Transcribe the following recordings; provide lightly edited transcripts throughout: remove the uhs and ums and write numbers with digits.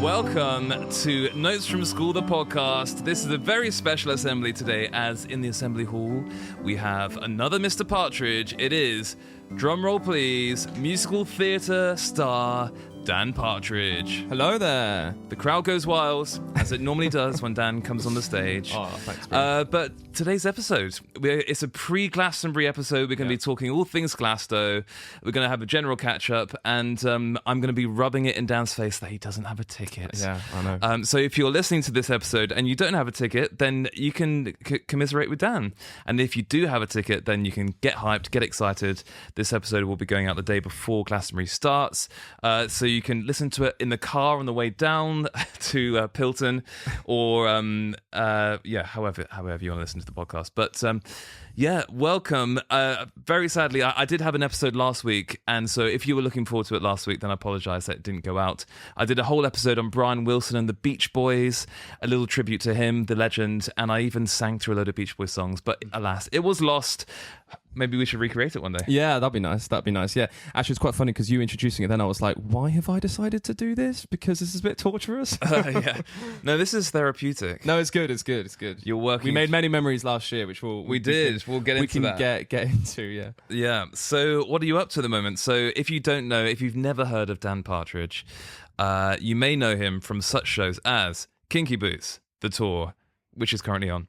Welcome to Notes from School, the podcast. This is a very special assembly today, as in the assembly hall we have another Mr. Partridge. It is, drumroll please, musical theatre star Dan Partridge. Hello there. The crowd goes wild, as it normally does when Dan comes on the stage. Oh, thanks, man. But today's episode, it's a pre-Glastonbury episode. We're going to be talking all things Glasto. We're going to have a general catch-up, and I'm going to be rubbing it in Dan's face that he doesn't have a ticket. Yeah, I know. So if you're listening to this episode and you don't have a ticket, then you can commiserate with Dan. And if you do have a ticket, then you can get hyped, get excited. This episode will be going out the day before Glastonbury starts. So you can listen to it in the car on the way down to Pilton, or however you want to listen to the podcast. But welcome. Very sadly, I did have an episode last week, and so if you were looking forward to it last week, then I apologise that it didn't go out. I did a whole episode on Brian Wilson and the Beach Boys, a little tribute to him, the legend, and I even sang through a load of Beach Boys songs, but alas, it was lost. Maybe we should recreate it one day. Yeah, that'd be nice. Yeah. Actually, it's quite funny because you introducing it, then I was like, why have I decided to do this? Because this is a bit torturous. Yeah. No, this is therapeutic. No, it's good. You're working. We made many memories last year, which we'll get into that. Get into, yeah. Yeah. So what are you up to at the moment? So if you don't know, if you've never heard of Dan Partridge, you may know him from such shows as Kinky Boots, the tour, which is currently on.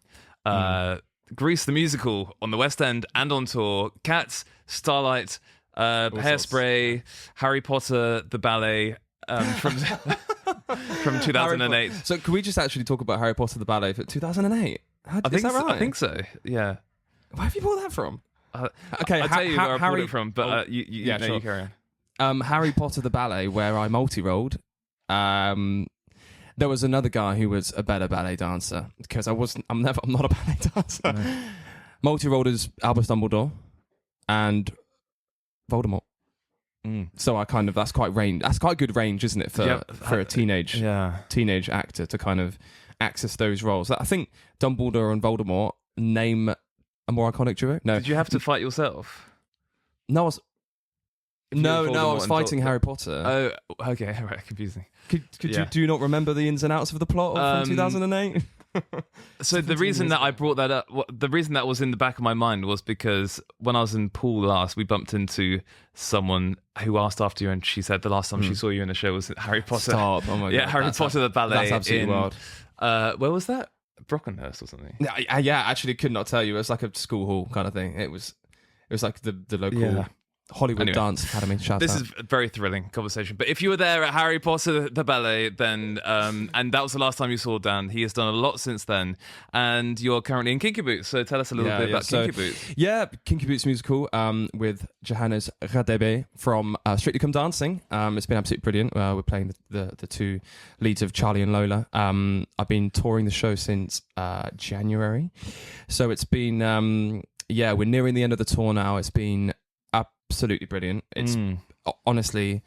Grease the musical on the West End and on tour, Cats, Starlight, Hairspray, Harry Potter the ballet from 2008. So can we just actually talk about Harry Potter the ballet for 2008? Is that right? I think so. Yeah. Where have you bought that from? Okay, I'll tell you where I bought it from, but you carry on. Harry Potter the ballet, where I multi-rolled. There was another guy who was a better ballet dancer because I'm not a ballet dancer. No. Multi-rolled as Albus Dumbledore and Voldemort. So that's quite good range, isn't it, for a teenage actor to kind of access those roles. I think Dumbledore and Voldemort name a more iconic duo. No, did you have to fight yourself? No, I was fighting Harry Potter. Oh, okay, right, confusing. Do you not remember the ins and outs of the plot from 2008? So the reason that I brought that up, the reason that was in the back of my mind was because when I was in Poole last, we bumped into someone who asked after you, and she said the last time she saw you in a show was Harry Potter. Stop! Oh my god! Yeah, Harry Potter the ballet. That's absolutely wild. Where was that? Brockenhurst or something? Yeah, actually, could not tell you. It was like a school hall kind of thing. It was like the local. Yeah. Hollywood Dance Academy. This is a very thrilling conversation. But if you were there at Harry Potter the ballet, then and that was the last time you saw Dan. He has done a lot since then, and you're currently in Kinky Boots. So tell us a little bit about Kinky Boots. Yeah, Kinky Boots musical with Johannes Radebe from Strictly Come Dancing. It's been absolutely brilliant. We're playing the two leads of Charlie and Lola. I've been touring the show since January, so it's been we're nearing the end of the tour now. It's been absolutely brilliant. It's honestly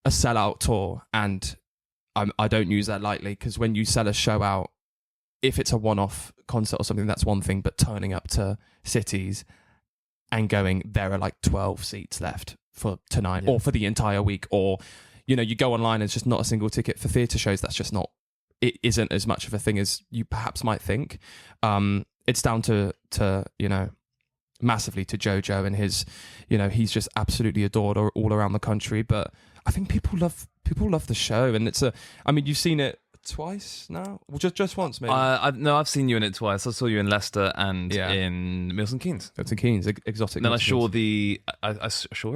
a sellout tour, and I don't use that lightly, because when you sell a show out, if it's a one-off concert or something, that's one thing, but turning up to cities and going, there are like 12 seats left for tonight or for the entire week, or you go online and it's just not a single ticket. For theatre shows, that's just not, it isn't as much of a thing as you perhaps might think. It's down to massively to Jojo and his, he's just absolutely adored all around the country. But I think people love the show, and you've seen it twice now. Well, just once maybe. I've seen you in it twice. I saw you in Leicester and in Milton Keynes. Milton Keynes, exotic. And then I saw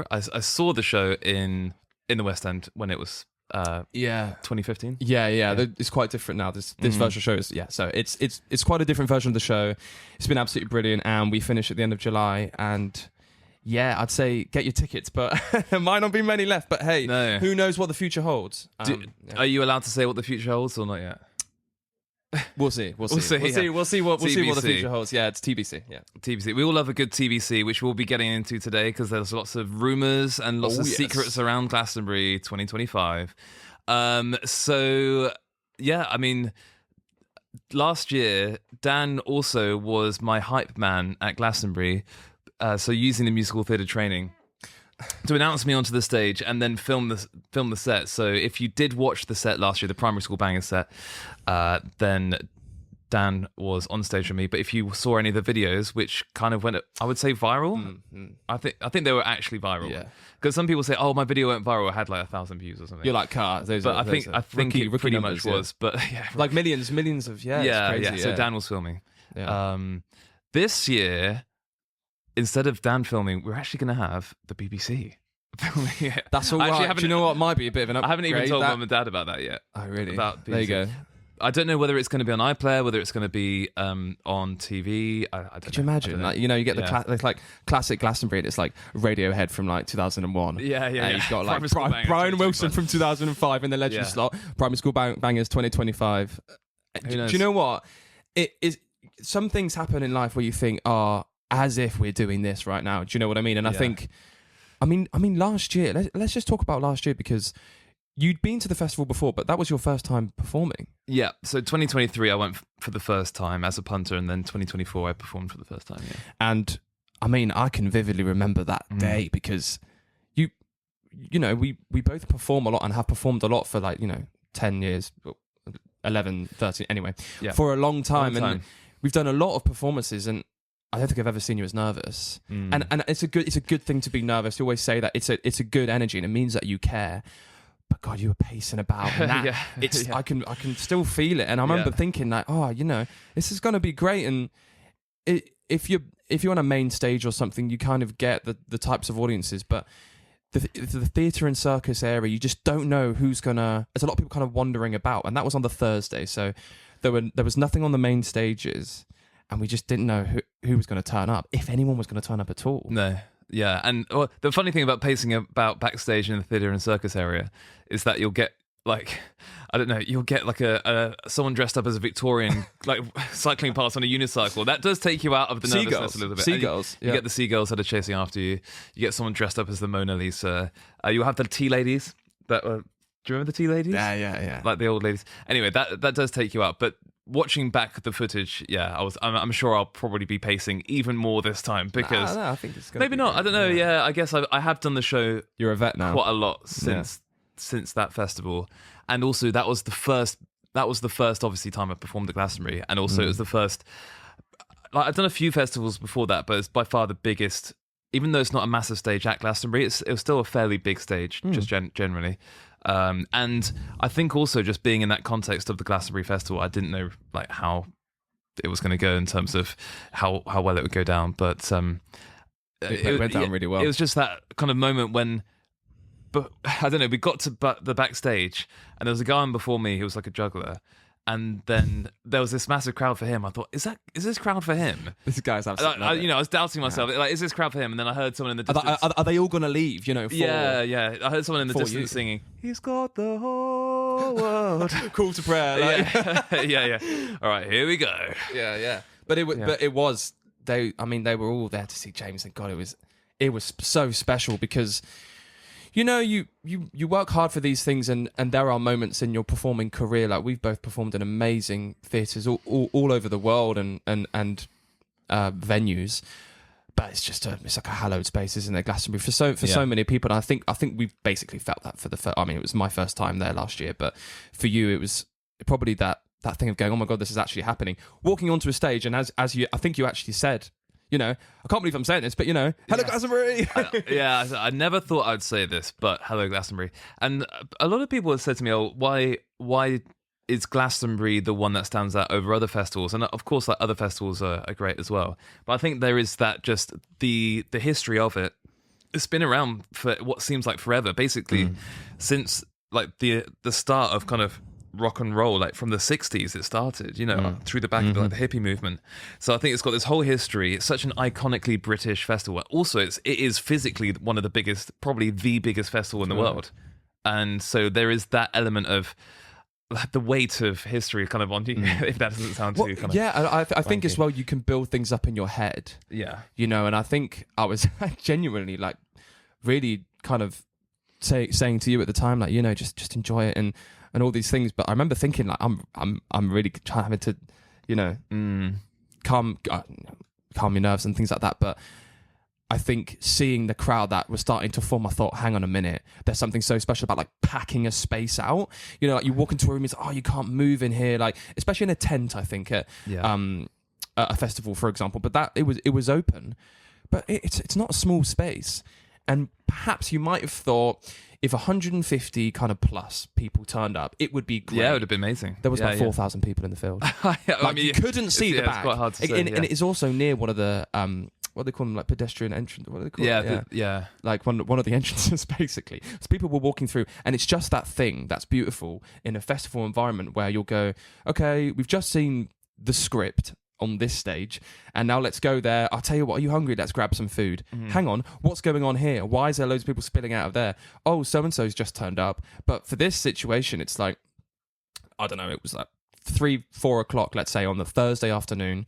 I saw the show in the West End when it was 2015. It's quite different now. This version of the show is so it's quite a different version of the show. It's been absolutely brilliant, and we finish at the end of July, and I'd say get your tickets, but there might not be many left. But hey, who knows what the future holds? Are you allowed to say what the future holds or not yet? We'll see what the future holds. Yeah, it's TBC. Yeah, TBC. We all love a good TBC, which we'll be getting into today, because there's lots of rumours and lots of secrets around Glastonbury 2025. Last year Dan also was my hype man at Glastonbury. So using the musical theatre training. to announce me onto the stage and then film the set. So if you did watch the set last year, the Primary School Bangers set, then Dan was on stage with me. But if you saw any of the videos, which kind of went, I would say, viral, I think they were actually viral. Yeah. Because some people say, "Oh, my video went viral. It had like 1,000 views or something." You're like, car. But I think it pretty much was. But yeah, like millions of yeah. It's crazy, So Dan was filming. Yeah. This year, instead of Dan filming, we're actually going to have the BBC filming it. That's all right. Do you know what? Might be a bit of an upgrade. I haven't even told Mum and Dad about that yet. Oh, really? About BBC. There you go. I don't know whether it's going to be on iPlayer, whether it's going to be on TV. I don't know. Could you imagine? Like, you get the like classic Glastonbury, and it's like Radiohead from like 2001. Yeah. You've got like Brian Wilson from 2005 in the legend slot. Primary School Bangers 2025. Do you know what? It is. Some things happen in life where you think, as if we're doing this right now. Do you know what I mean? And I think, I mean, last year. Let's just talk about last year, because you'd been to the festival before, but that was your first time performing. Yeah. So 2023, I went for the first time as a punter, and then 2024, I performed for the first time. Yeah. And I mean, I can vividly remember that day, because we both perform a lot and have performed a lot for 10 years, 11, 13, anyway, for a long time. And we've done a lot of performances, and I don't think I've ever seen you as nervous. And it's a good thing to be nervous. You always say that it's a good energy, and it means that you care. But God, you were pacing about, and that I can still feel it. And I remember thinking like, this is going to be great. And if you're on a main stage or something, you kind of get the types of audiences. But the theatre and circus area, you just don't know who's gonna. There's a lot of people kind of wandering about, and that was on the Thursday, so there was nothing on the main stages, and we just didn't know who was going to turn up, if anyone was going to turn up at all. No. Yeah, and the funny thing about pacing about backstage in the theatre and circus area is that you'll get you'll get like a someone dressed up as a Victorian, like cycling past on a unicycle. That does take you out of the nervousness a little bit. Seagulls. You get the seagulls that are chasing after you. You get someone dressed up as the Mona Lisa. You'll have the tea ladies that do you remember the tea ladies? Yeah. Like the old ladies. Anyway, that does take you out, but watching back the footage, I'm sure I'll probably be pacing even more this time, because I think it's maybe not. I don't know. Yeah, I guess I have done the show. You're a vet now. Quite a lot since that festival, and also that was the first obviously time I performed at Glastonbury, and also it was the first. Like, I've done a few festivals before that, but it's by far the biggest. Even though it's not a massive stage at Glastonbury, it was still a fairly big stage, just generally. And I think also just being in that context of the Glastonbury Festival, I didn't know like how it was going to go in terms of how well it would go down. But it went down really well. It was just that kind of moment when, but I don't know, we got to the backstage, and there was a guy on before me who was like a juggler. And then there was this massive crowd for him. I thought, is this crowd for him? This guy's absolutely. I was doubting myself. Like, is this crowd for him? And then I heard someone in the distance. Are they all going to leave? Yeah. I heard someone in the distance singing, "He's got the whole world." Call to prayer. Like. Yeah. All right, here we go. Yeah. But it was. They were all there to see James, and God, it was so special, because. You work hard for these things, and there are moments in your performing career, like we've both performed in amazing theatres all over the world and venues, but it's like a hallowed space, isn't it, Glastonbury, for so many people. And I think we've basically felt that for the first. I mean, it was my first time there last year, but for you, it was probably that thing of going, oh my God, this is actually happening. Walking onto a stage, and as you, I think you actually said. I can't believe I'm saying this, but hello Glastonbury. I never thought I'd say this, but hello Glastonbury. And a lot of people have said to me, "Oh, why is Glastonbury the one that stands out over other festivals?" And of course, like other festivals are great as well. But I think there is that just the history of it. It's been around for what seems like forever, basically since like the start of kind of rock and roll, like from the 60s it started, through the back of the hippie movement. So I think it's got this whole history. It's such an iconically British festival. Also, it is physically one of the biggest, probably the biggest festival in the world. And so there is that element of the weight of history kind of on you, if that doesn't sound too kind of... Yeah, I think as well, you can build things up in your head. Yeah. And I think I was genuinely like really kind of saying to you at the time, like, just enjoy it and all these things. But I remember thinking, like, I'm really trying to, calm your nerves and things like that. But I think seeing the crowd that was starting to form, I thought, hang on a minute, there's something so special about like packing a space out. You know, like you walk into a room, it's you can't move in here, like especially in a tent. I think at a festival, for example, but that it was open, but it's not a small space, and perhaps you might have thought if 150 kind of plus people turned up, it would be great. Yeah, it would have been amazing. There was about 4,000 people in the field. You couldn't see the back. It's quite hard to say, and it's also near one of the what do they call them, like pedestrian entrance? What do they call it? Like one of the entrances, basically. So people were walking through, and it's just that thing that's beautiful in a festival environment where you'll go, okay, we've just seen the script on this stage, and now let's go there. I'll tell you what, are you hungry? Let's grab some food. Hang on, what's going on here? Why is there loads of people spilling out of there? Oh, so-and-so's just turned up. But for this situation, it's like, I don't know, it was like 3-4 o'clock, let's say, on the Thursday afternoon.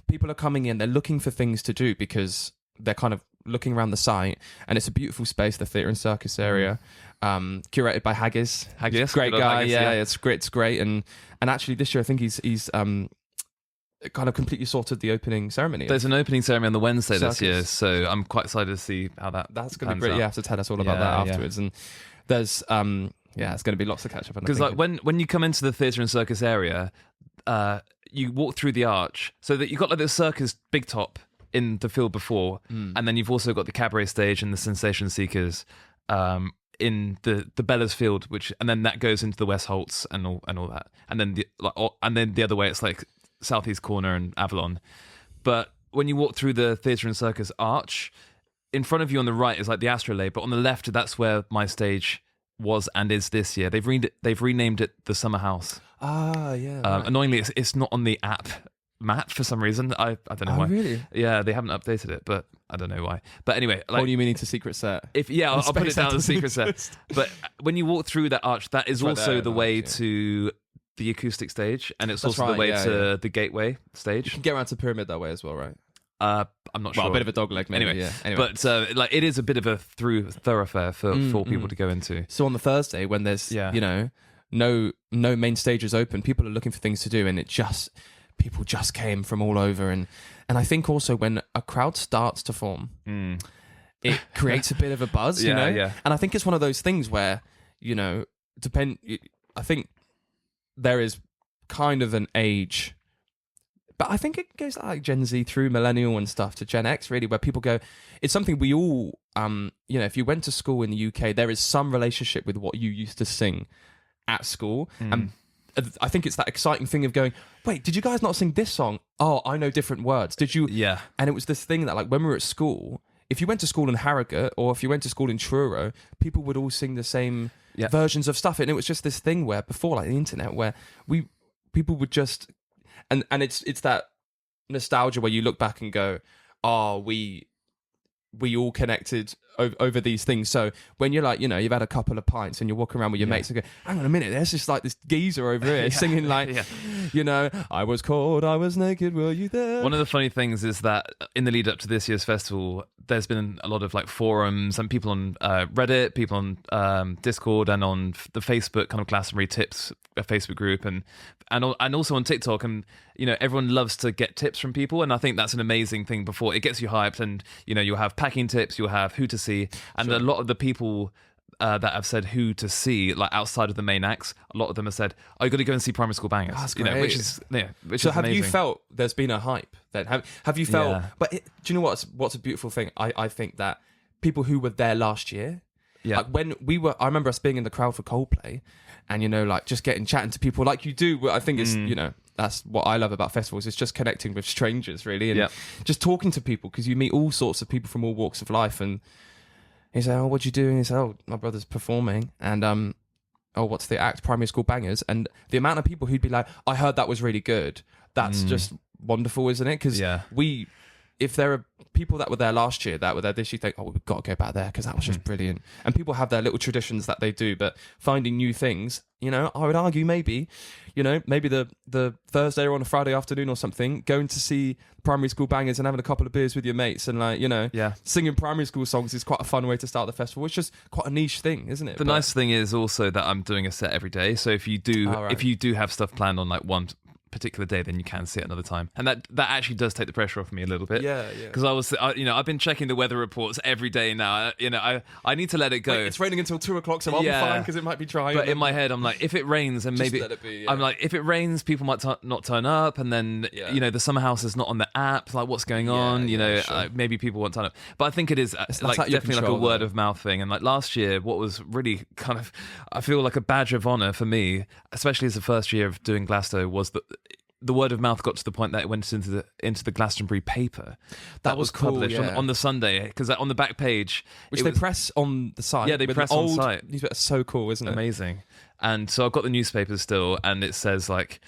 People are coming in, they're looking for things to do because they're kind of looking around the site, and it's a beautiful space, the theatre and circus area, curated by Haggis. Great guy, Haggis, it's great. And actually this year I think he's kind of completely sorted the opening ceremony. There's an opening ceremony on the Wednesday this year, so I'm quite excited to see how that's going to be great. You have to tell us all about that afterwards. And there's it's going to be lots to catch up on. Because like when you come into the theatre and circus area, you walk through the arch, so that you've got like the circus big top in the field before, and then you've also got the cabaret stage and the sensation seekers in the Bella's field, and then that goes into the West Holtz and all that, and then the other way it's like Southeast Corner and Avalon. But when you walk through the theatre and circus arch, in front of you on the right is like the astrolabe, but on the left that's where my stage was and is this year. They've renamed it the Summer House. Right. Annoyingly, it's not on the app map for some reason. I don't know why. Really? Yeah, they haven't updated it, but I don't know why. But anyway, what do you mean it's a secret set? I'll put it down as a secret set. But when you walk through that arch, that is also the way to the acoustic stage, and it's also the way to the gateway stage. You can get around to Pyramid that way as well, right? I'm not sure. Well, a bit of a dog leg, maybe. Anyway. But it is a bit of a thoroughfare for people to go into. So on the Thursday, when there's no main stage is open, people are looking for things to do, and people just came from all over, and I think also when a crowd starts to form, it creates a bit of a buzz, you know. Yeah. And I think it's one of those things where I think there is kind of an age. But I think it goes like Gen Z through millennial and stuff to Gen X, really, where people go, it's something we all, if you went to school in the UK, there is some relationship with what you used to sing at school. And I think it's that exciting thing of going, wait, did you guys not sing this song? Oh, I know different words. Did you? Yeah. And it was this thing that, like, when we were at school, if you went to school in Harrogate or if you went to school in Truro, people would all sing the same versions of stuff. And it was just this thing where before, like the internet, where people would just... And it's that nostalgia where you look back and go, oh, we all connected over these things. So when you're like, you've had a couple of pints and you're walking around with your mates and go, hang on a minute, there's just like this geezer over here singing like, I was cold, I was naked, were you there? One of the funny things is that in the lead up to this year's festival, there's been a lot of like forums and people on Reddit, people on Discord, and on the Facebook kind of Glastonbury tips, a Facebook group, and also on TikTok, and everyone loves to get tips from people, and I think that's an amazing thing. Before it gets you hyped, and you'll have packing tips, you'll have who to see, and a lot of the people that have said who to see, like outside of the main acts, a lot of them have said, "Oh, you got to go and see Primary School Bangers." That's great. Which is so. Have amazing. You felt there's been a hype then? Have you felt? Yeah. But do you know what's a beautiful thing? I think that people who were there last year, like when I remember us being in the crowd for Coldplay, and like just chatting to people like you do. I think it's that's what I love about festivals. It's just connecting with strangers, really, and just talking to people, because you meet all sorts of people from all walks of life. And he said, "Oh, what you doing?" He said, "Oh, my brother's performing." And "Oh, what's the act?" "Primary School Bangers." And the amount of people who'd be like, "I heard that was really good." That's just wonderful, isn't it? Because if there are people that were there last year that were there this year, think, "Oh, we've got to go back there because that was just brilliant." And people have their little traditions that they do, but finding new things, I would argue maybe the Thursday or on a Friday afternoon or something, going to see Primary School Bangers and having a couple of beers with your mates and singing primary school songs is quite a fun way to start the festival. It's just quite a niche thing, isn't it? The nice thing is also that I'm doing a set every day, so if you do have stuff planned on like one particular day, then you can see it another time, and that actually does take the pressure off me a little bit. Yeah. Because I've been checking the weather reports every day now. I need to let it go. Wait, it's raining until 2:00, so I'll be fine because it might be dry. But in my head, I'm like, if it rains, and maybe let it be, I'm like, if it rains, people might not turn up, and then the summer house is not on the app. Like, what's going on? Sure. Maybe people won't turn up. But I think it is definitely like a word of mouth thing. And like last year, what was really kind of, I feel like a badge of honor for me, especially as the first year of doing Glasto, was that the word of mouth got to the point that it went into the Glastonbury paper that was cool, published on the Sunday, because on the back page, which they press on the site. Yeah, they press on the site. It's so cool, isn't it? Amazing. And so I've got the newspapers still, and it says like,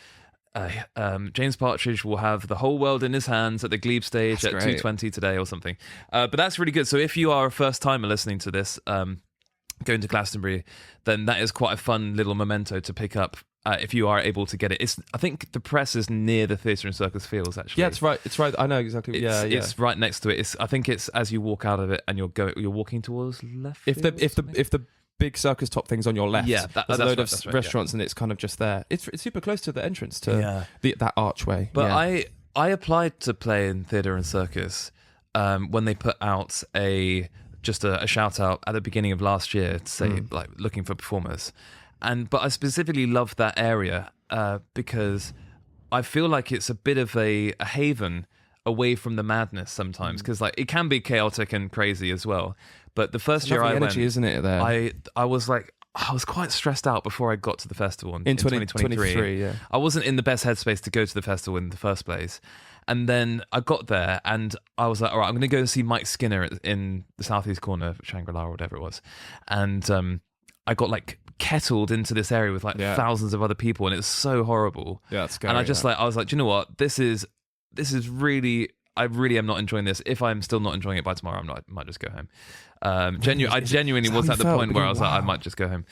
James Partridge will have the whole world in his hands at the Glebe stage at 2:20 today or something. But that's really good. So if you are a first timer listening to this, going to Glastonbury, then that is quite a fun little memento to pick up. If you are able to get it, I think the press is near the Theatre and Circus Fields. Actually, yeah, it's right. It's right. I know exactly. It's right next to it. I think it's as you walk out of it and you're walking towards left. If the big circus top thing's on your left, there's a load of restaurants, and it's kind of just there. It's super close to the entrance to that archway. But I applied to play in Theatre and Circus when they put out a shout out at the beginning of last year to say like looking for performers. But I specifically love that area because I feel like it's a bit of a haven away from the madness sometimes, because like it can be chaotic and crazy as well. But the first year I went, isn't it? There, I was quite stressed out before I got to the festival in 2023. Yeah, I wasn't in the best headspace to go to the festival in the first place. And then I got there and I was like, all right, I'm going to go see Mike Skinner in the southeast corner of Shangri-La or whatever it was. And I got like kettled into this area with like thousands of other people, and it's so horrible. Yeah, it's scary. And I was like, do you know what? This is really, I really am not enjoying this. If I'm still not enjoying it by tomorrow, I might just go home. I genuinely was at the point where I was like, I might just go home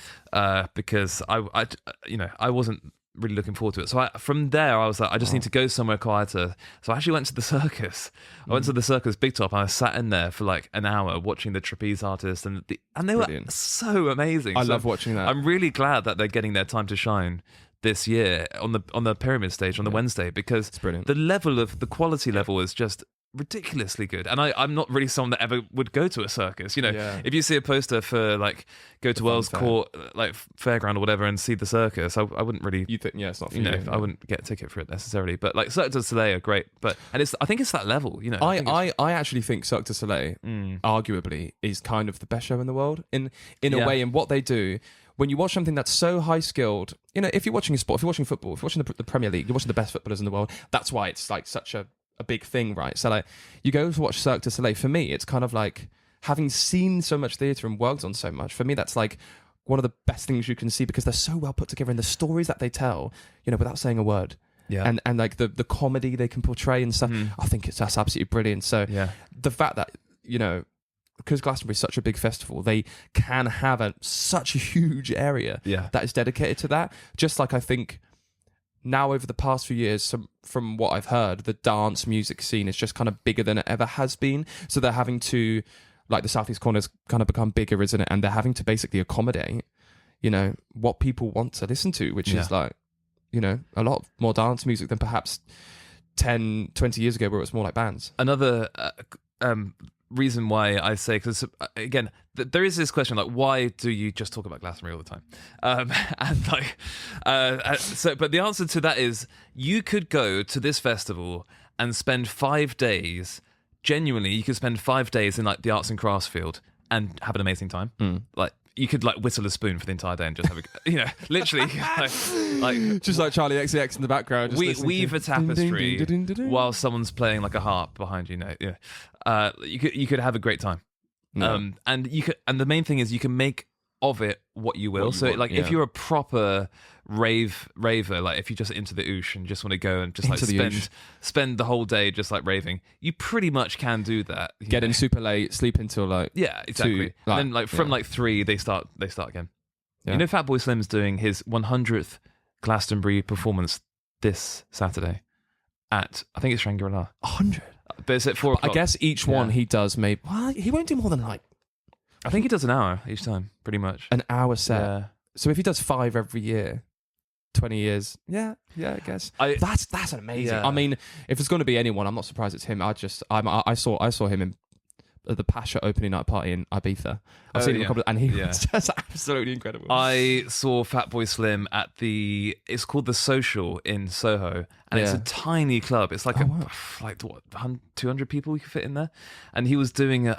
because I wasn't really looking forward to it. So from there, I was like, I just need to go somewhere quieter. So I actually went to the circus. I went to the circus Big Top, and I sat in there for like an hour watching the trapeze artists, and they were so amazing. I love watching that. I'm really glad that they're getting their time to shine this year on the pyramid stage on the Wednesday, because the quality level is just ridiculously good. And I'm not really someone that ever would go to a circus. If you see a poster for like go to Wells Court, like fairground or whatever, and see the circus, I wouldn't really. You think it's not for you. I wouldn't get a ticket for it necessarily. But like Cirque du Soleil are great, I think it's that level. I actually think Cirque du Soleil arguably is kind of the best show in the world in a way, in what they do. When you watch something that's so high skilled, if you're watching a sport, if you're watching football, if you're watching the Premier League, you're watching the best footballers in the world. That's why it's like such a big thing, right? So like you go to watch Cirque du Soleil. For me, it's kind of like, having seen so much theatre and worked on so much, for me that's like one of the best things you can see, because they're so well put together, and the stories that they tell, without saying a word. Yeah. And like the comedy they can portray and stuff. I think that's absolutely brilliant. So the fact that, because Glastonbury is such a big festival, they can have such a huge area that is dedicated to that. Just like I think now over the past few years, from what I've heard, the dance music scene is just kind of bigger than it ever has been. So they're having to, like the Southeast Corner's kind of become bigger, isn't it? And they're having to basically accommodate, what people want to listen to, which is like, a lot more dance music than perhaps 10, 20 years ago, where it was more like bands. Another reason why I say, because again, there is this question like, why do you just talk about Glastonbury all the time? But the answer to that is, you could go to this festival and spend 5 days. Genuinely, you could spend 5 days in like the arts and crafts field and have an amazing time. Like you could like whistle a spoon for the entire day and just have literally like just like Charlie XCX in the background. Just weave a tapestry while someone's playing like a harp behind you. You could have a great time. And the main thing is you can make of it what you will. If you're a proper raver, like if you're just into the oosh and just want to go and just like spend the whole day just like raving, you pretty much can do that. Get in super late, sleep until like 2, and then like from like 3 they start again. Fatboy Slim's doing his 100th Glastonbury performance this Saturday at, I think it's Shangri-La. 100, but it's at 4 o'clock. I guess each one he does maybe. Well, he won't do more than like, I think he does an hour each time, pretty much. An hour set. So if he does 5 every year, 20 years. Yeah, I guess. That's amazing. Yeah. I mean, if it's going to be anyone, I'm not surprised it's him. I saw him in the Pasha opening night party in Ibiza. I've seen him a couple and he was just absolutely incredible. I saw Fatboy Slim at it's called The Social in Soho, and it's a tiny club. It's like like what, 200 people you could fit in there. And he was doing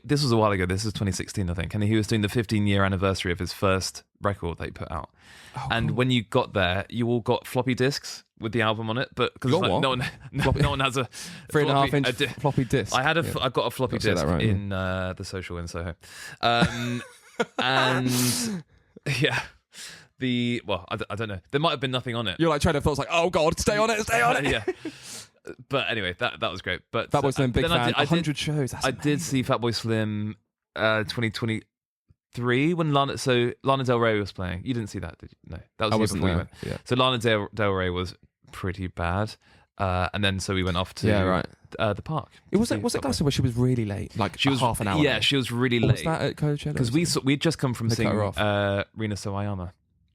this was a while ago. This is 2016, I think, and he was doing the 15-year anniversary of his first record that he put out. And when you got there, you all got floppy disks with the album on it, but because like, no one has a 3.5 inch floppy disk. I got a floppy disk in The Social in Soho, and yeah. I don't know. There might have been nothing on it. You're like trying to thoughts like, oh god, stay on it. Yeah. But anyway, that was great. But Fatboy Slim, big fan. 100 shows. That's I did see Fatboy Slim 2023 when Lana Del Rey was playing. You didn't see that, did you? No, that was before we went. Yeah. So Lana Del Rey was pretty bad, and then so we went off to the park. Was it Glastonbury where she was really late? Like she was half an hour. Yeah, late? She was really late. Was that at Coachella? Because we'd just come from seeing Rina Sawayama.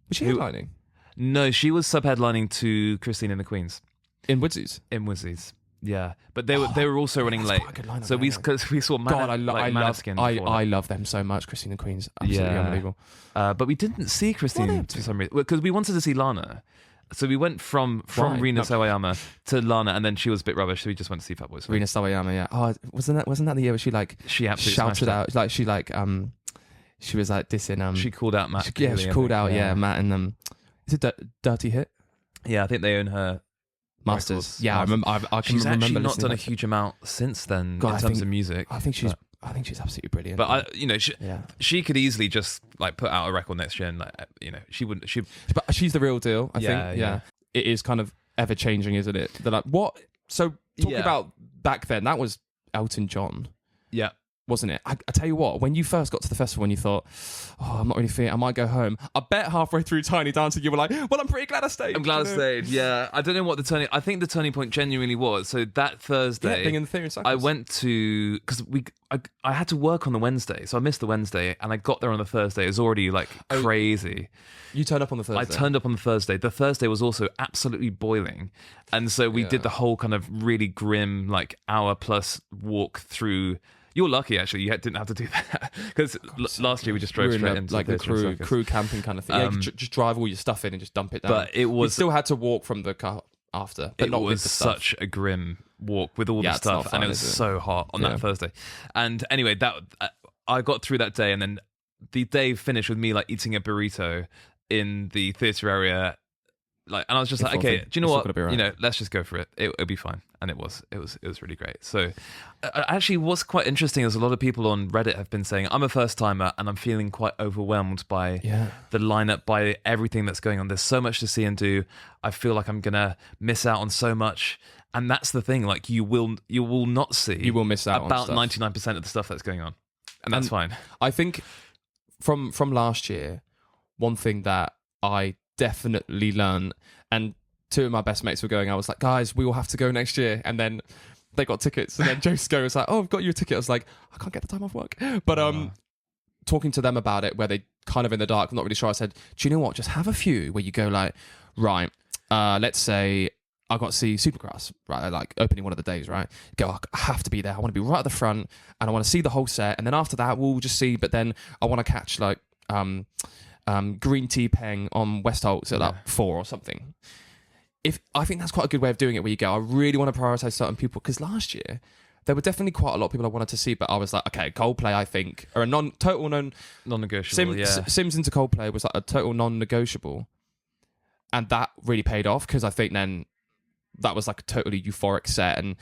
Was she headlining? No, she was sub-headlining to Christine and the Queens in Woodsies. Yeah, but they were also running late. So we saw Maneskin. I love them so much. Christine and the Queens, absolutely unbelievable. But we didn't see Christine for some reason because we wanted to see Lana. So we went from Rina Sawayama to Lana, and then she was a bit rubbish, so we just went to see Fatboy Slim. Rina Sawayama, yeah. Oh, wasn't that the year where she absolutely shouted out, like she was like dissing. She called out Matt. She called out Matt and is it Dirty Hit? Yeah, I think they own her masters. Records. Yeah, I remember. I can she's remember. Actually not done a huge amount since then in terms of music. I think she's absolutely brilliant. But she could easily just like put out a record next year, and she wouldn't. But she's the real deal. I think. Yeah, it is kind of ever changing, isn't it? They're like what? So talking about back then, that was Elton John. Yeah. Wasn't it? I tell you what, when you first got to the festival and you thought, oh, I'm not really feeling it, I might go home. I bet halfway through Tiny Dancing you were like, well, I'm pretty glad I stayed. I'm glad I stayed, yeah. I don't know what I think the turning point genuinely was. So that Thursday, being in the theatre in Cyprus. I went to, because I had to work on the Wednesday, so I missed the Wednesday, and I got there on the Thursday. It was already like crazy. You turned up on the Thursday? I turned up on the Thursday. The Thursday was also absolutely boiling. And so we did the whole kind of really grim, like hour plus walk through. You're lucky, actually. You didn't have to do that because last year we just drove straight into like the crew camping kind of thing. Just drive all your stuff in and just dump it down. But we still had to walk from the car after. But not with the stuff. Such a grim walk with all the stuff, and it was so hot on that Thursday. And anyway, I got through that day, and then the day finished with me like eating a burrito in the theatre area. And I was just like, okay, do you know what? Right. Let's just go for it. It'll be fine. And it was really great. So actually what's quite interesting is a lot of people on Reddit have been saying, I'm a first timer and I'm feeling quite overwhelmed by the lineup, by everything that's going on. There's so much to see and do. I feel like I'm going to miss out on so much. And that's the thing, like you will not see. You will miss out about on stuff. 99% of the stuff that's going on. And that's fine. I think from last year, one thing that I definitely learn, and two of my best mates were going, I was like, guys, we all have to go next year, and then they got tickets, and then Joe Sco was like, oh, I've got you a ticket. I was like, I can't get the time off work, but talking to them about it, where they kind of in the dark, I'm not really sure, I said, do you know what, just have a few where you go like, right, let's say I got to see Supergrass, right, like opening one of the days, right, go, I have to be there, I want to be right at the front, and I want to see the whole set, and then after that we'll just see, but then I want to catch like Green Tea Peng on Westholtz at like 4 or something. I think that's quite a good way of doing it, where you go, I really want to prioritize certain people, because last year there were definitely quite a lot of people I wanted to see, but I was like, okay, Coldplay I think are a non-negotiable. Sims into Coldplay was like a total non-negotiable, and that really paid off, because I think then that was like a totally euphoric set, and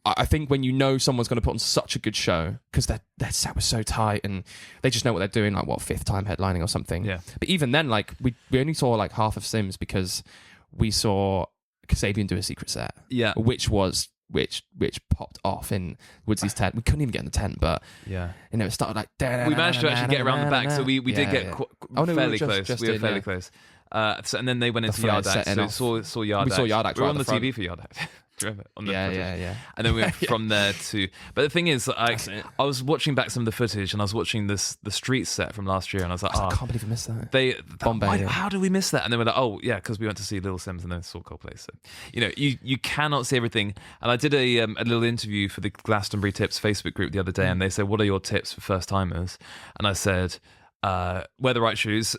I think when you know someone's going to put on such a good show, because their set was so tight and they just know what they're doing, like what, 5th time headlining or something. Yeah. But even then, like we only saw like half of Sims because we saw Kasabian do a secret set. Yeah. Which popped off in Woodsley's tent. We couldn't even get in the tent, but it started like we managed to actually get around the back, so we did get fairly close. We were fairly close. And then they went into Yard Act, so saw Yard Act. We saw Yard Act. We were on the TV for Yard Act. on the Yeah, footage. yeah. And then we went from there to. But the thing is, I was watching back some of the footage, and I was watching the street set from last year, and I was like, I can't believe I missed that. Bombay. How do we miss that? And then we're like, oh yeah, because we went to see Little Sims and then saw Coldplay. So you cannot see everything. And I did a little interview for the Glastonbury Tips Facebook group the other day, and they said, what are your tips for first timers? And I said, wear the right shoes,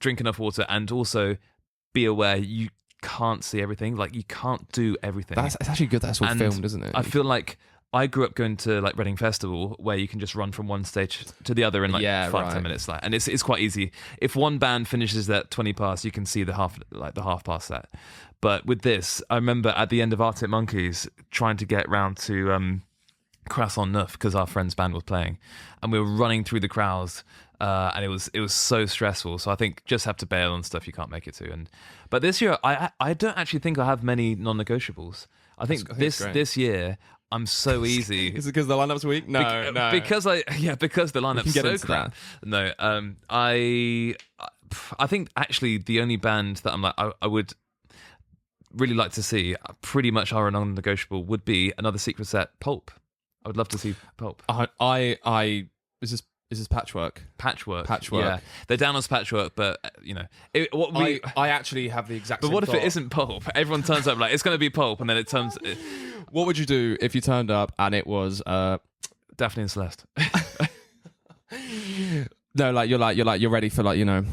drink enough water, and also be aware you can't see everything. Like, you can't do everything. It's actually good that's all filmed, isn't it? I feel like I grew up going to like Reading Festival, where you can just run from one stage to the other in like 5-10 minutes. Like, and it's quite easy. If one band finishes at 20 past, you can see the half past set. But with this, I remember at the end of Arctic Monkeys trying to get round to Croissant Neuf because our friend's band was playing, and we were running through the crowds. And it was so stressful. So I think just have to bail on stuff you can't make it to. But this year, I don't actually think I have many non-negotiables. I think this year I'm so easy. Is it because the lineup's weak? No. Because the lineup's so crap. No, I think actually the only band that I'm like I would really like to see, pretty much are a non-negotiable, would be another Secret Set, Pulp. I would love to see Pulp. Is this Patchwork? Patchwork. Yeah, they're down as Patchwork, but I actually have the exact. But same what if thought. it isn't Pulp? Everyone turns up like it's going to be Pulp, and then it turns. What would you do if you turned up and it was Daphne and Celeste? No, like you're ready for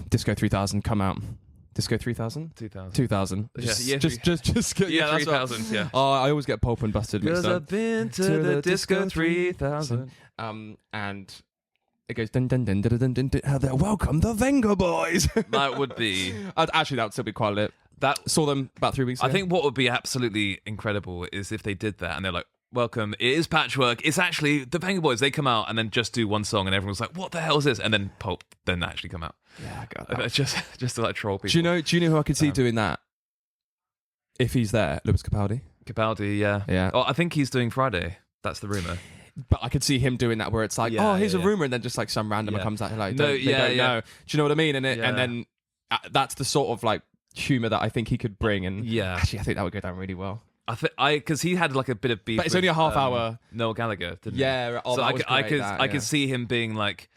Disco 3000 come out. Disco 3000? 2000. Just get 3000. Yeah. Oh, I always get Pulp and Busted mixed up. I've been to the Disco 3000. And it goes dun dun dun dun dun dun dun. Welcome the Venga Boys. That would be. Actually, that would still be quite lit. That saw them about 3 weeks ago. I think what would be absolutely incredible is if they did that and they're like, welcome, it is Patchwork, it's actually the Venga Boys. They come out and then just do one song and everyone's like, what the hell is this? And then Pulp then actually come out. Yeah, God. Just to like troll people. Do you know who I could see doing that? If he's there, Lewis Capaldi. Capaldi, yeah. Oh, I think he's doing Friday. That's the rumour. But I could see him doing that where it's like, here's a rumour, and then just like some randomer comes out like, don't know. Do you know what I mean? And then that's the sort of like humour that I think he could bring. And actually, I think that would go down really well. Because he had like a bit of beef. But it's only a half hour. Noel Gallagher, didn't he? So I could see him being like,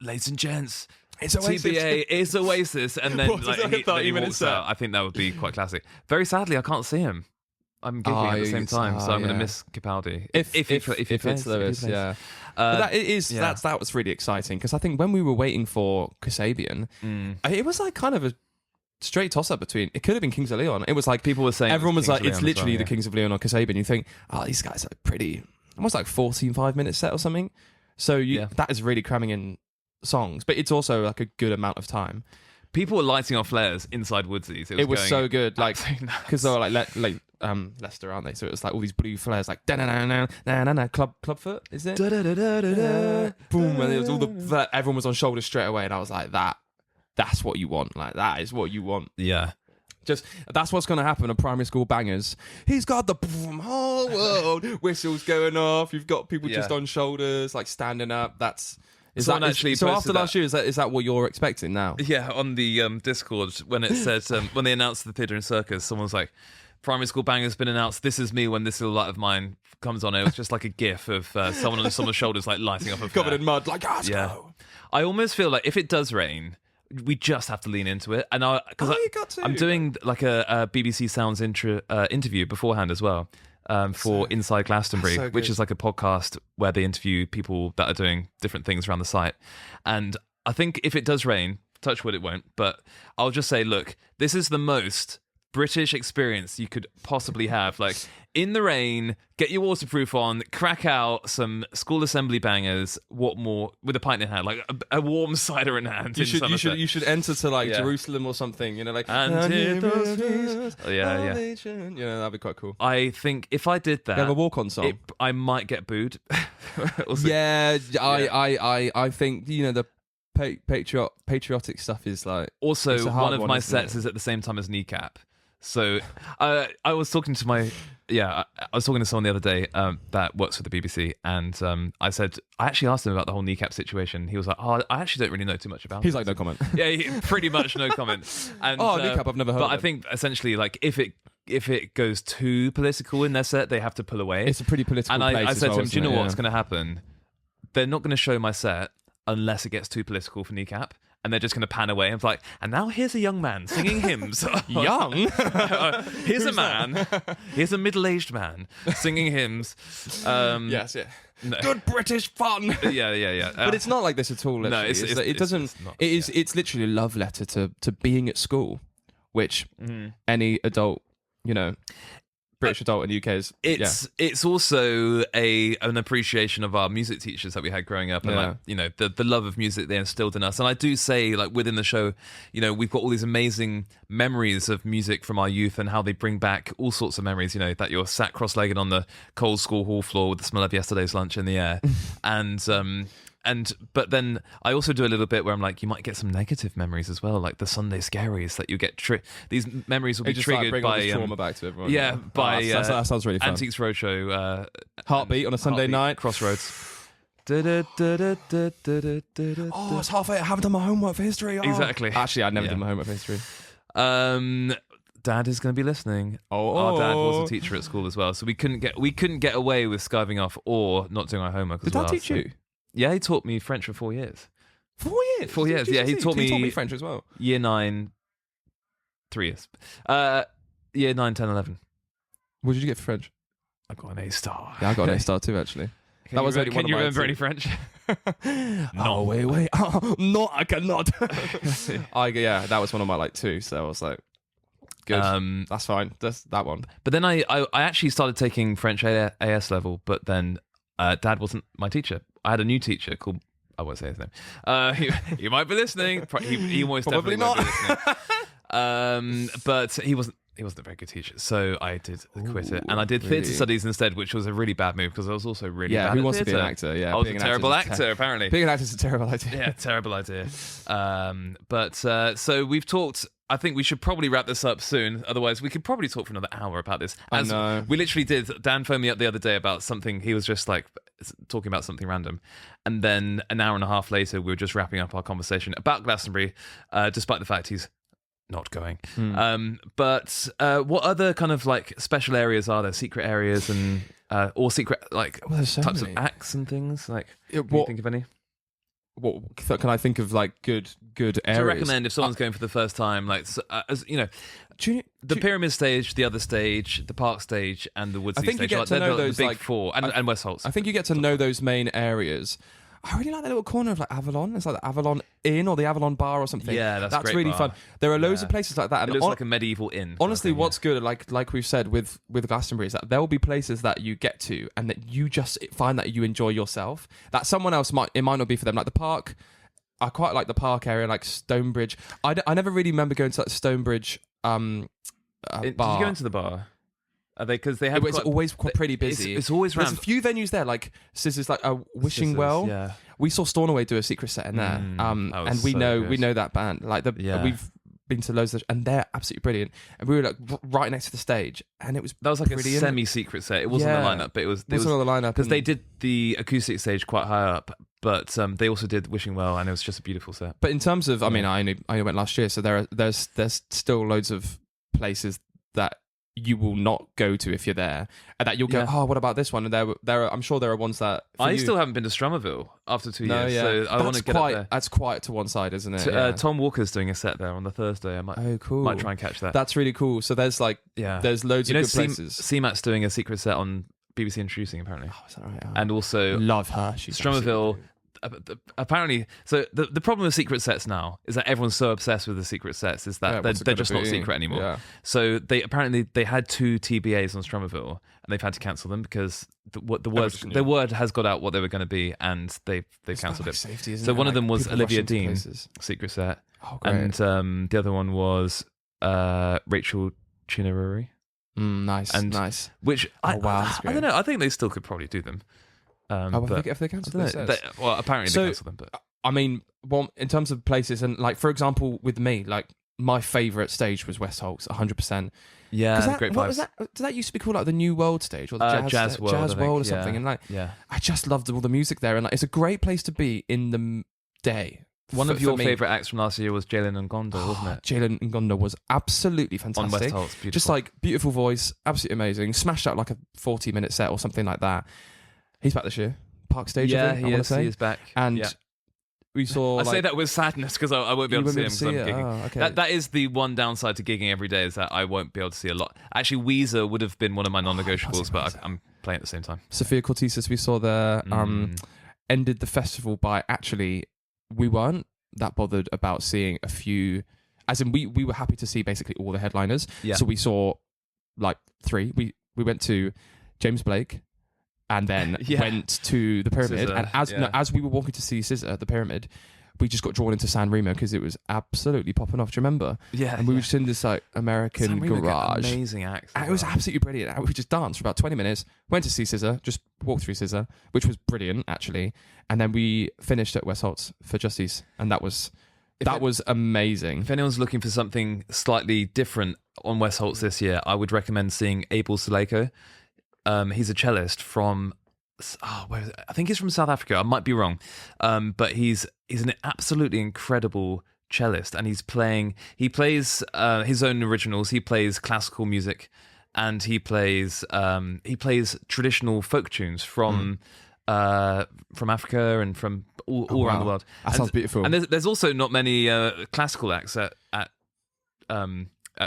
ladies and gents, it's Oasis. TBA is Oasis, and then he walks out. I think that would be quite classic. Very sadly, I can't see him. I'm giggling at the same time, so I'm going to miss Capaldi if it's Lewis. Yeah, that was really exciting because I think when we were waiting for Kasabian, it was like kind of a straight toss up between. It could have been Kings of Leon. It was like people were saying everyone was like, it's literally the Kings of Leon or Kasabian. You think, oh, these guys are pretty, almost like 14-5-minute set or something. So that is really cramming in songs, but it's also like a good amount of time. People were lighting off flares inside Woodsies. It was so good, like because they were like Leicester, aren't they? So it was like all these blue flares, like Clubfoot, is it? Boom, and it was all everyone was on shoulders straight away, and I was like, that's what you want, like that is what you want. Yeah. Just that's what's going to happen at primary school bangers. He's got the whole world whistles going off. You've got people just on shoulders, like standing up. So after last year, is that what you're expecting now? Yeah, on the Discord when it said when they announced the theatre and circus, someone was like, "Primary school banger's been announced. This is me when this little light of mine comes on." It was just like a gif of someone on someone's shoulders like lighting up a flare. Covered in mud, like let's go. I almost feel like if it does rain, we just have to lean into it. And I'm doing like a BBC Sounds interview beforehand as well. For Inside Glastonbury, which is like a podcast where they interview people that are doing different things around the site. And I think if it does rain, touch wood it won't, but I'll just say, look, this is the most British experience you could possibly have. Like, in the rain, get your waterproof on, crack out some school assembly bangers, what more, with a pint in hand, like a warm cider in hand. You should enter to like Jerusalem or something, like, and hear those fears, that'd be quite cool. I think if I did that, you have a walk-on song, I might get booed. I think the patriotic stuff is like also one of my sets is at the same time as Kneecap. So I was talking to someone the other day that works for the BBC, and I actually asked him about the whole Kneecap situation. He was like, I actually don't really know too much about it. He's like, no comment. Yeah, pretty much no comment. And, Kneecap, I've never heard of it. I think essentially, like, if if it goes too political in their set, they have to pull away. It's a pretty political and place I said as well, to him, do you know isn't it? what's going to happen? They're not going to show my set unless it gets too political for Kneecap. And they're just going to pan away. And it's like, and now here's a young man singing hymns. Young? Here's a man. Here's a middle-aged man singing hymns. Yes, yeah. No. Good British fun. Yeah. But it's not like this at all. No, it's not. It's literally a love letter to being at school, which any adult, British adult in the UK is. It's also an appreciation of our music teachers that we had growing up, and the love of music they instilled in us. And I do say, like, within the show, we've got all these amazing memories of music from our youth and how they bring back all sorts of memories. That you're sat cross-legged on the cold school hall floor with the smell of yesterday's lunch in the air, but then I also do a little bit where I'm like, you might get some negative memories as well, like the Sunday scaries that you get. These memories will be triggered bring by all this trauma back to everyone. By that sounds really fun. Antiques Roadshow, Heartbeat on a Sunday night, Crossroads. It's 8:30. I haven't done my homework for history. Exactly. Actually, I never did my homework for history. Dad is going to be listening. Our dad was a teacher at school as well, so we couldn't get away with skiving off or not doing our homework. Did Dad teach you? Yeah, he taught me French for 4 years. 4 years? 4 years, yeah. He taught me French as well. Year 9, 3 years. Year 9, 10, 11. What did you get for French? I got an A star. Yeah, I got an A star too, actually. Can you remember any French? No, wait. Oh, no, I cannot. That was one of my 2, so I was like, good. That's fine. That's that one. But then I actually started taking French AS level, but then Dad wasn't my teacher. I had a new teacher called, I won't say his name. He might be listening. He almost probably definitely not. Won't be listening. But he wasn't a very good teacher, so I did quit it, and I did theatre studies instead, which was a really bad move because I was also really bad. Who wants at to be an actor? Yeah, I was a terrible actor. Apparently, being an actor is a terrible idea. Yeah, terrible idea. So we've talked. I think we should probably wrap this up soon. Otherwise, we could probably talk for another hour about this. I know. We literally did. Dan phoned me up the other day about something. He was just like talking about something random. And then an hour and a half later, we were just wrapping up our conversation about Glastonbury, despite the fact he's not going. But what other kind of special areas are there? Secret areas and or secret types of acts and things? Can you think of any? What can I think of good areas? To recommend if someone's going for the first time, the pyramid stage, the other stage, the park stage, and the woodsy stage. I think you get to know those big four, and West Holt's. I think you get to know those main areas. I really like that little corner of Avalon. It's like the Avalon Inn or the Avalon Bar or something. Yeah, that's great really bar. fun. There are loads of places like that. And it looks like a medieval inn. Honestly, what's good, like we've said with Glastonbury, is that there will be places that you get to and that you just find that you enjoy yourself. That someone else might not be for them. Like the park, I quite like the park area, like Stonebridge. I never really remember going to Stonebridge bar. Did you go into the bar? Are they? Because they have. It's always pretty busy. It's always There's rammed. a few venues there, like Scissors, Wishing Scissors, Well. Yeah. We saw Stornoway do a secret set in there, and we know that band. We've been to loads of, and they're absolutely brilliant. And we were right next to the stage, and it was that was like brilliant. A semi-secret set. It wasn't the lineup, but it was on the lineup because they did the acoustic stage quite high up. But they also did Wishing Well, and it was just a beautiful set. But in terms of, I only went last year, so there's still loads of places that you will not go to if you're there, and that you'll go, oh, what about this one? And there are, I'm sure there are ones that I still haven't been to Strummerville after 2 years, so I want to get up there. That's quite to one side, isn't it? Tom Walker's doing a set there on the Thursday. I might try and catch that. That's really cool. So there's there's loads of good places. CMAT's doing a secret set on BBC Introducing, apparently. Oh, is that right? And also love her. She's Strummerville. Apparently, so the problem with secret sets now is that everyone's so obsessed with the secret sets is that they're just not secret anymore. Yeah. So they had 2 TBAs on Strummerville, and they've had to cancel them because the word has got out what they were going to be, and they've cancelled it. Safety, so one of them was Olivia Dean's secret set, and the other one was Rachel Chinaruri. Nice. Which I don't know. I think they still could probably do them. If they cancel apparently they cancel them. But in terms of places, and for example, with me, my favourite stage was West Holt's, 100%. Yeah, great vibes. What was that? Did that used to be called the New World stage or the Jazz World or something? And I just loved all the music there, and it's a great place to be in the day. One of your for me, favourite acts from last year was Jalen Ngonda, wasn't it? Jalen Ngonda was absolutely fantastic. On West Holt's, beautiful. Just like beautiful voice, absolutely amazing. Smashed out like a 40-minute set or something like that. He's back this year. Park Stage, I think, he is back. And we saw. I say that with sadness because I won't be able to see him because I'm gigging. Oh, okay. That is the one downside to gigging every day, is that I won't be able to see a lot. Actually, Weezer would have been one of my non-negotiables, but I'm playing at the same time. Sophia Cortisis, we saw there, ended the festival by actually, we weren't that bothered about seeing a few, as in we were happy to see basically all the headliners. Yeah. So we saw like 3. We went to James Blake and then went to the Pyramid. SZA, And as we were walking to see SZA at the Pyramid, we just got drawn into San Remo because it was absolutely popping off. Do you remember? Yeah. And we were just in this like American San Remo got garage. amazing acts. And it was absolutely brilliant. And we just danced for about 20 minutes, went to see SZA, just walked through SZA, which was brilliant actually. And then we finished at West Holt's for Justice, and that was amazing. If anyone's looking for something slightly different on West Holt's this year, I would recommend seeing Abel Saleko. He's a cellist from, where is it? I think he's from South Africa. I might be wrong, but he's an absolutely incredible cellist, and he plays his own originals. He plays classical music, and he plays traditional folk tunes from Africa and from all around the world. That sounds beautiful. And there's also not many classical acts at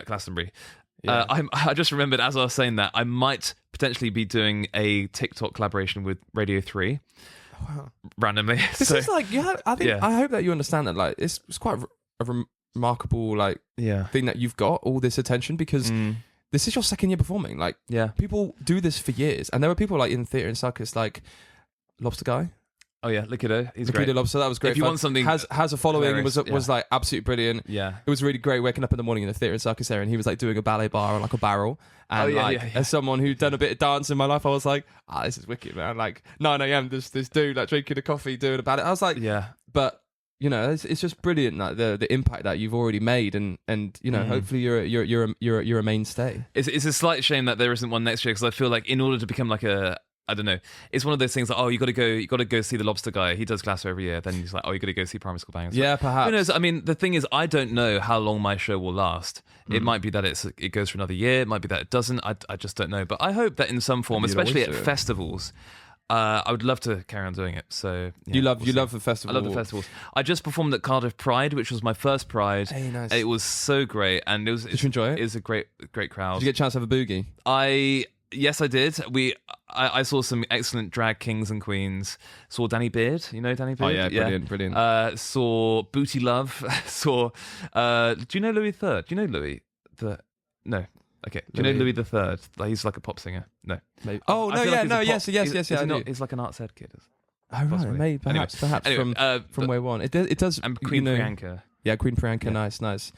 Glastonbury. Yeah. I just remembered as I was saying that I might potentially be doing a TikTok collaboration with Radio 3 randomly. This is like, I hope that you understand that like it's quite a remarkable like thing that you've got all this attention, because this is your second year performing. Like people do this for years, and there were people like in theatre and circus like Lobster Guy. Oh yeah, Liquido. He's Liquido great. Lobster, that was great. If you want something has a following, hilarious, was like absolutely brilliant. Yeah, it was really great waking up in the morning in the theatre and circus area, and he was like doing a ballet bar on like a barrel. And as someone who'd done a bit of dance in my life, I was like, this is wicked, man. Like 9 a.m. this dude like drinking a coffee, doing a ballet. I was like, but you know, it's just brilliant, like the impact that you've already made, and you know, hopefully you're a mainstay. It's a slight shame that there isn't one next year, because I feel like in order to become like I don't know, it's one of those things like, you got to go see the Lobster Guy. He does Glasgow every year. Then he's like, you got to go see Primary School Bangers. Yeah, perhaps. Who knows? I mean, the thing is, I don't know how long my show will last. It might be that it goes for another year. It might be that it doesn't. I just don't know. But I hope that in some form, especially at festivals, I would love to carry on doing it. So you love the festival. I love the festivals. I just performed at Cardiff Pride, which was my first Pride. Hey, nice. It was so great, and Did you enjoy it? It was a great crowd. Did you get a chance to have a boogie? Yes, I did. I saw some excellent drag kings and queens. Saw Danny Beard. You know Danny Beard? Oh yeah, brilliant. Saw Booty Love. Saw. Do you know Louis III? Do you know Louis the? No. Okay. Do you know Louis III? Like, he's like a pop singer. No. Maybe. Oh no, yeah, no, yes. He's like an arts ed kid. Oh right, maybe perhaps from Way One. It does. And Queen Priyanka. Yeah, Queen Priyanka. Yeah. Nice.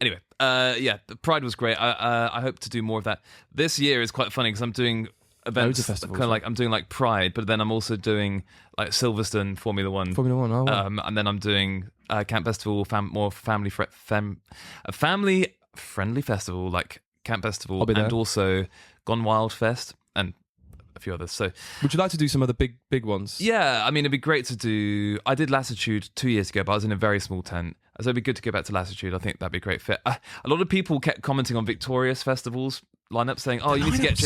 Anyway, the Pride was great. I hope to do more of that. This year is quite funny because I'm doing events, kind of like I'm doing like Pride, but then I'm also doing like Silverstone Formula One. Oh, wow. And then I'm doing Camp Festival, more family friendly festival like Camp Festival, and also Gone Wild Fest and a few others. So, would you like to do some other big ones? Yeah, I mean, it'd be great to do. I did Latitude 2 years ago, but I was in a very small tent. So it'd be good to go back to Latitude. I think that'd be a great fit. A lot of people kept commenting on Victoria's festivals lineup, saying, you need to get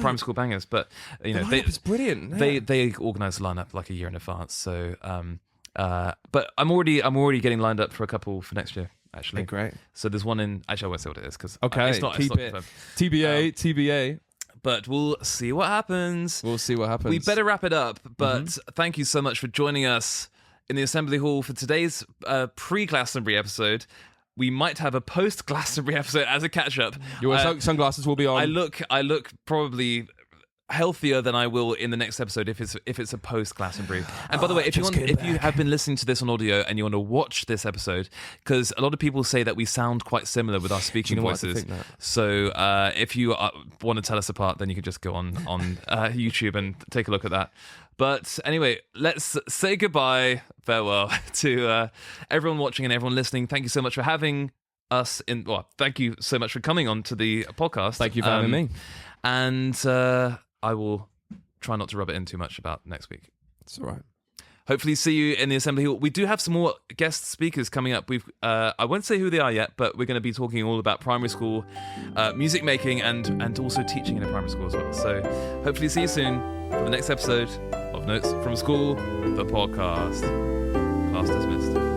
Primary School Bangers, but you know, it's brilliant. Yeah. They organise the lineup like a year in advance. So, but I'm already getting lined up for a couple for next year. Actually, great. So there's one in. Actually, I won't say what it is because it's not confirmed. TBA. But we'll see what happens. We better wrap it up. But thank you so much for joining us in the Assembly Hall for today's pre-Glastonbury episode. We might have a post-Glastonbury episode as a catch-up. Your sunglasses will be on. I look probably healthier than I will in the next episode if it's a post-Glastonbury. And by the way, if you have been listening to this on audio and you want to watch this episode, because a lot of people say that we sound quite similar with our speaking voices. So if you want to tell us apart, then you can just go on YouTube and take a look at that. But anyway, let's say goodbye, farewell to everyone watching and everyone listening. Thank you so much for having us thank you so much for coming on to the podcast. Thank you for having me. And I will try not to rub it in too much about next week. It's all right. hopefully see you in the Assembly Hall. We do have some more guest speakers coming up. I won't say who they are yet, but we're going to be talking all about primary school music making and also teaching in a primary school as well. So hopefully see you soon for the next episode of Notes from School, the podcast. Class dismissed.